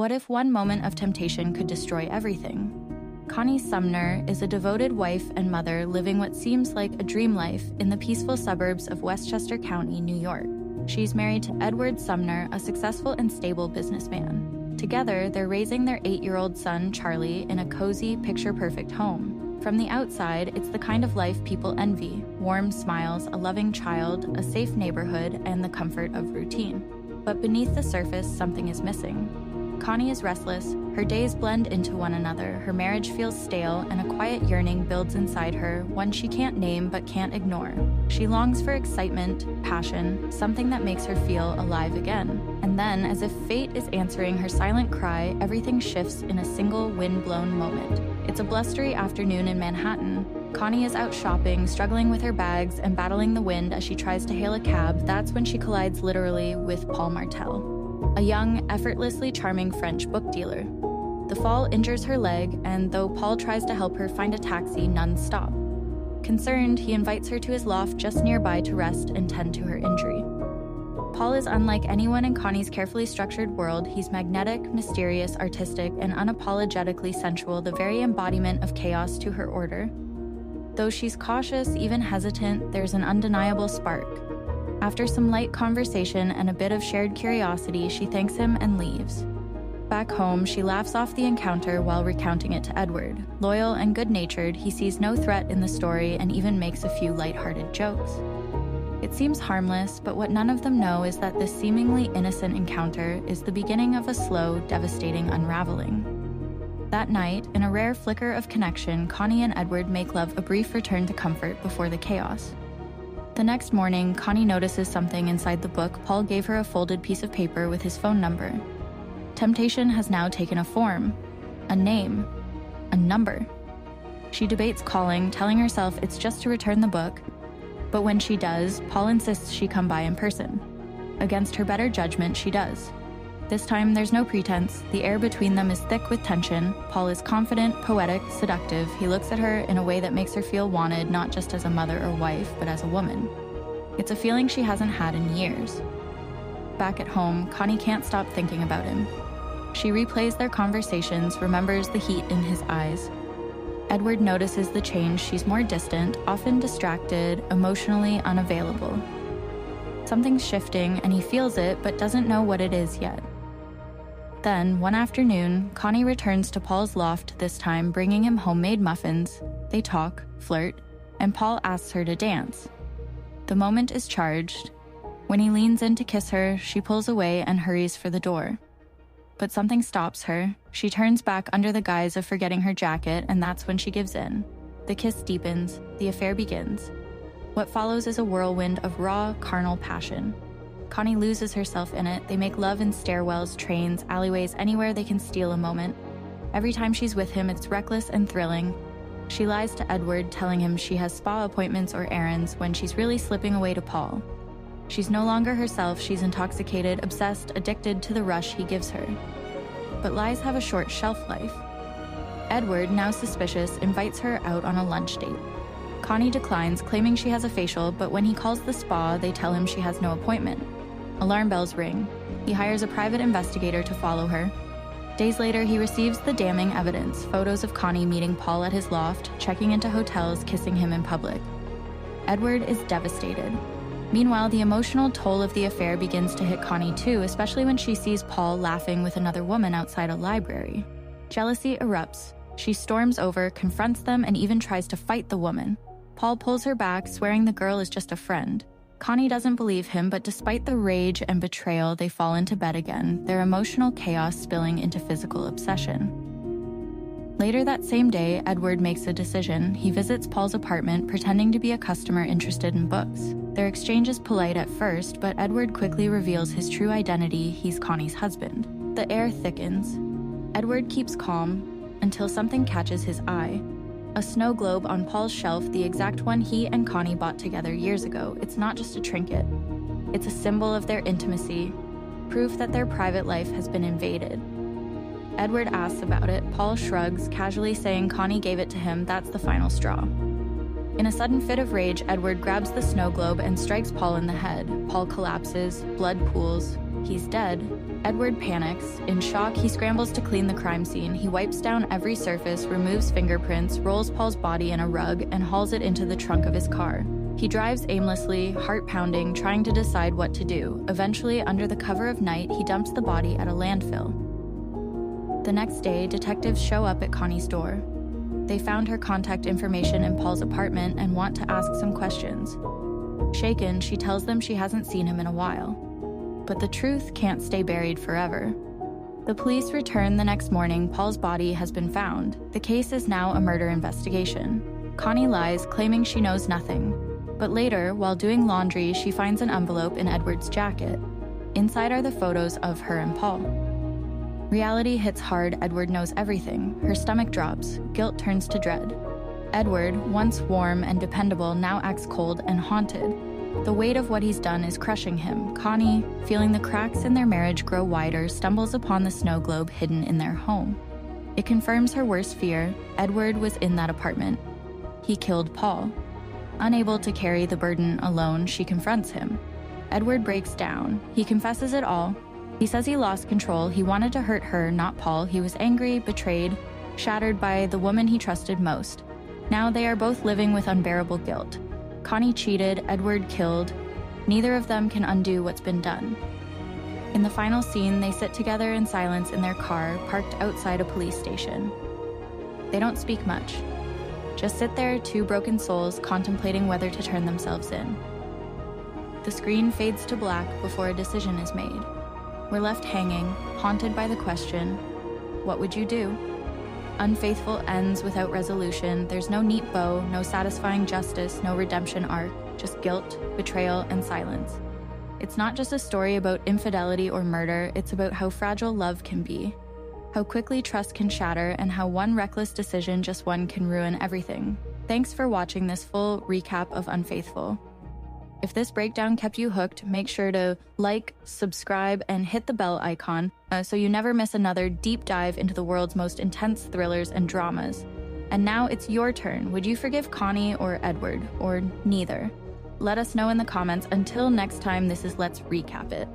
What if one moment of temptation could destroy everything? Connie Sumner is a devoted wife and mother living what seems like a dream life in the peaceful suburbs of Westchester County, New York. She's married to Edward Sumner, a successful and stable businessman. Together, they're raising their 8-year-old son, Charlie, in a cozy, picture-perfect home. From the outside, it's the kind of life people envy: warm smiles, a loving child, a safe neighborhood, and the comfort of routine. But beneath the surface, something is missing. Connie is restless, her days blend into one another, her marriage feels stale, and a quiet yearning builds inside her, one she can't name but can't ignore. She longs for excitement, passion, something that makes her feel alive again. And then, as if fate is answering her silent cry, everything shifts in a single wind-blown moment. It's a blustery afternoon in Manhattan. Connie is out shopping, struggling with her bags, and battling the wind as she tries to hail a cab. That's when she collides literally with Paul Martel, a young, effortlessly charming French book dealer. The fall injures her leg, and though Paul tries to help her find a taxi, none stop. Concerned, he invites her to his loft just nearby to rest and tend to her injury. Paul is unlike anyone in Connie's carefully structured world. He's magnetic, mysterious, artistic, and unapologetically sensual, the very embodiment of chaos to her order. Though she's cautious, even hesitant, there's an undeniable spark. After some light conversation and a bit of shared curiosity, she thanks him and leaves. Back home, she laughs off the encounter while recounting it to Edward. Loyal and good-natured, he sees no threat in the story and even makes a few light-hearted jokes. It seems harmless, but what none of them know is that this seemingly innocent encounter is the beginning of a slow, devastating unraveling. That night, in a rare flicker of connection, Connie and Edward make love, a brief return to comfort before the chaos. The next morning, Connie notices something inside the book. Paul gave her a folded piece of paper with his phone number. Temptation has now taken a form, a name, a number. She debates calling, telling herself it's just to return the book, but when she does, Paul insists she come by in person. Against her better judgment, she does. This time, there's no pretense. The air between them is thick with tension. Paul is confident, poetic, seductive. He looks at her in a way that makes her feel wanted, not just as a mother or wife, but as a woman. It's a feeling she hasn't had in years. Back at home, Connie can't stop thinking about him. She replays their conversations, remembers the heat in his eyes. Edward notices the change. She's more distant, often distracted, emotionally unavailable. Something's shifting, and he feels it, but doesn't know what it is yet. Then, one afternoon, Connie returns to Paul's loft, this time bringing him homemade muffins. They talk, flirt, and Paul asks her to dance. The moment is charged. When he leans in to kiss her, she pulls away and hurries for the door. But something stops her. She turns back under the guise of forgetting her jacket, and that's when she gives in. The kiss deepens. The affair begins. What follows is a whirlwind of raw, carnal passion. Connie loses herself in it. They make love in stairwells, trains, alleyways, anywhere they can steal a moment. Every time she's with him, it's reckless and thrilling. She lies to Edward, telling him she has spa appointments or errands when she's really slipping away to Paul. She's no longer herself. She's intoxicated, obsessed, addicted to the rush he gives her. But lies have a short shelf life. Edward, now suspicious, invites her out on a lunch date. Connie declines, claiming she has a facial, but when he calls the spa, they tell him she has no appointment. Alarm bells ring. He hires a private investigator to follow her. Days later, he receives the damning evidence: photos of Connie meeting Paul at his loft, checking into hotels, kissing him in public. Edward is devastated. Meanwhile, the emotional toll of the affair begins to hit Connie too, especially when she sees Paul laughing with another woman outside a library. Jealousy erupts. She storms over, confronts them, and even tries to fight the woman. Paul pulls her back, swearing the girl is just a friend. Connie doesn't believe him, but despite the rage and betrayal, they fall into bed again, their emotional chaos spilling into physical obsession. Later that same day, Edward makes a decision. He visits Paul's apartment, pretending to be a customer interested in books. Their exchange is polite at first, but Edward quickly reveals his true identity: he's Connie's husband. The air thickens. Edward keeps calm until something catches his eye. A snow globe on Paul's shelf, the exact one he and Connie bought together years ago. It's not just a trinket. It's a symbol of their intimacy, proof that their private life has been invaded. Edward asks about it. Paul shrugs, casually saying Connie gave it to him. That's the final straw. In a sudden fit of rage, Edward grabs the snow globe and strikes Paul in the head. Paul collapses, blood pools. He's dead. Edward panics. In shock, he scrambles to clean the crime scene. He wipes down every surface, removes fingerprints, rolls Paul's body in a rug, and hauls it into the trunk of his car. He drives aimlessly, heart pounding, trying to decide what to do. Eventually, under the cover of night, he dumps the body at a landfill. The next day, detectives show up at Connie's door. They found her contact information in Paul's apartment and want to ask some questions. Shaken, she tells them she hasn't seen him in a while. But the truth can't stay buried forever. The police return the next morning. Paul's body has been found. The case is now a murder investigation. Connie lies, claiming she knows nothing. But later, while doing laundry, she finds an envelope in Edward's jacket. Inside are the photos of her and Paul. Reality hits hard. Edward knows everything. Her stomach drops. Guilt turns to dread. Edward, once warm and dependable, now acts cold and haunted. The weight of what he's done is crushing him. Connie, feeling the cracks in their marriage grow wider, stumbles upon the snow globe hidden in their home. It confirms her worst fear. Edward was in that apartment. He killed Paul. Unable to carry the burden alone, she confronts him. Edward breaks down. He confesses it all. He says he lost control. He wanted to hurt her, not Paul. He was angry, betrayed, shattered by the woman he trusted most. Now they are both living with unbearable guilt. Connie cheated, Edward killed. Neither of them can undo what's been done. In the final scene, they sit together in silence in their car, parked outside a police station. They don't speak much. Just sit there, two broken souls, contemplating whether to turn themselves in. The screen fades to black before a decision is made. We're left hanging, haunted by the question, what would you do? Unfaithful ends without resolution. There's no neat bow, no satisfying justice, no redemption arc, just guilt, betrayal, and silence. It's not just a story about infidelity or murder, it's about how fragile love can be, how quickly trust can shatter, and how one reckless decision, just one, can ruin everything. Thanks for watching this full recap of Unfaithful. If this breakdown kept you hooked, make sure to like, subscribe, and hit the bell icon so you never miss another deep dive into the world's most intense thrillers and dramas. And now it's your turn. Would you forgive Connie or Edward, or neither? Let us know in the comments. Until next time, this is Let's Recap It.